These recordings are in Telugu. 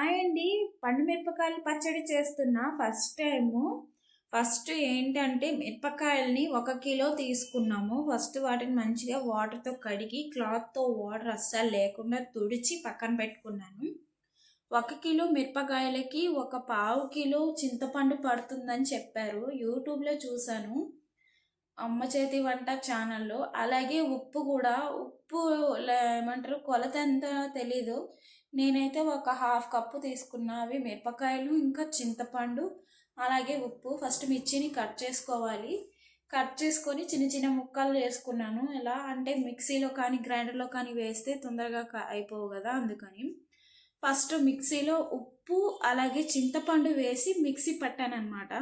హాయ్ అండి. పండు మిరపకాయలు పచ్చడి చేస్తున్నా ఫస్ట్ టైము. ఫస్ట్ ఏంటంటే మిరపకాయలని 1 కిలో తీసుకున్నాము. ఫస్ట్ వాటిని మంచిగా వాటర్‌తో కడిగి క్లాత్‌తో వాటర్ అస్సలు లేకుండా తుడిచి పక్కన పెట్టుకున్నాను. 1 కిలో మిరపకాయలకి ఒక పావు కిలో చింతపండు పడుతుందని చెప్పారు. యూట్యూబ్‌లో చూసాను. అమ్మ చేతి వంట ఛానల్‌లో. అలాగే ఉప్పు గూడా ఉప్పు ఏమంటారు కొలత ఎంత తెలీదు. నేనైతే ఒక హాఫ్ కప్పు తీసుకున్నా. అవి మిరపకాయలు, ఇంకా చింతపండు, అలాగే ఉప్పు. ఫస్ట్ మిర్చిని కట్ చేసుకోవాలి. కట్ చేసుకొని చిన్న చిన్న ముక్కలు చేసుకున్నాను. ఎలా అంటే మిక్సీలో కానీ, గ్రైండర్‌లో కానీ వేస్తే తొందరగా అయిపోవు గదా! అందుకని. ఫస్ట్ మిక్సీలో ఉప్పు, అలాగే చింతపండు వేసి మిక్సీ పట్టాననమాట.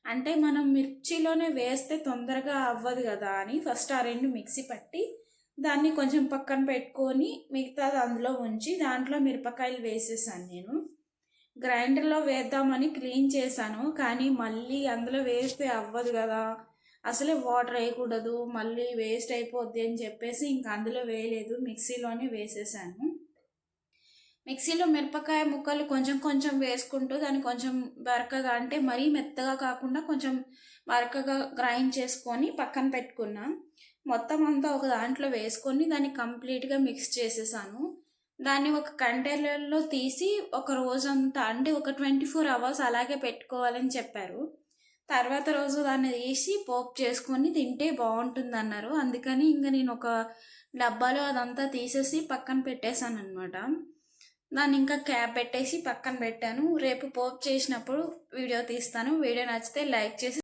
అంటే మనం మిర్చిలోనే వేస్తే తొందరగా అవ్వదు కదా అని ఫస్ట్ ఆ 2 మిక్సీ పట్టి దాన్ని కొంచెం పక్కన పెట్టుకొని మిగతాది అందులో ఉంచి దాంట్లో మిరపకాయలు వేసేసాను నేను. గ్రైండర్‌లో వేద్దామని క్లీన్ చేశాను. కానీ మళ్ళీ అందులో వేస్తే అవ్వదు కదా! అసలే వాటర్ వేయకూడదు. మళ్ళీ వేస్ట్ అయిపోద్ది అని చెప్పేసి ఇంక అందులో వేయలేదు. మిక్సీలోనే వేసేసాను. మిక్సీలో మిరపకాయ ముక్కలు కొంచెం కొంచెం వేసుకుంటూ దాన్ని కొంచెం బరకగా అంటే మరీ మెత్తగా కాకుండా కొంచెం బరకగా గ్రైండ్ చేసుకొని పక్కన పెట్టుకున్నా. మొత్తం అంతా ఒక దాంట్లో వేసుకొని దాన్ని కంప్లీట్‌గా మిక్స్ చేసేసాను. దాన్ని ఒక కంటైనర్‌లో తీసి ఒక రోజంతా అంటే ఒక 24 అవర్స్ అలాగే పెట్టుకోవాలని చెప్పారు. తర్వాత రోజు దాన్ని తీసి పోపు చేసుకొని తింటే బావుంటుందన్నారు. అందుకని ఇంక నేను ఒక డబ్బాలో అదంతా తీసేసి పక్కన పెట్టేసాననమాట. దాన్ని ఇంకా క్యాప్ పెట్టేసి పక్కన పెట్టాను. రేపు పోపు చేసినప్పుడు వీడియో తీస్తాను. వీడియో నచ్చితే లైక్ చేసి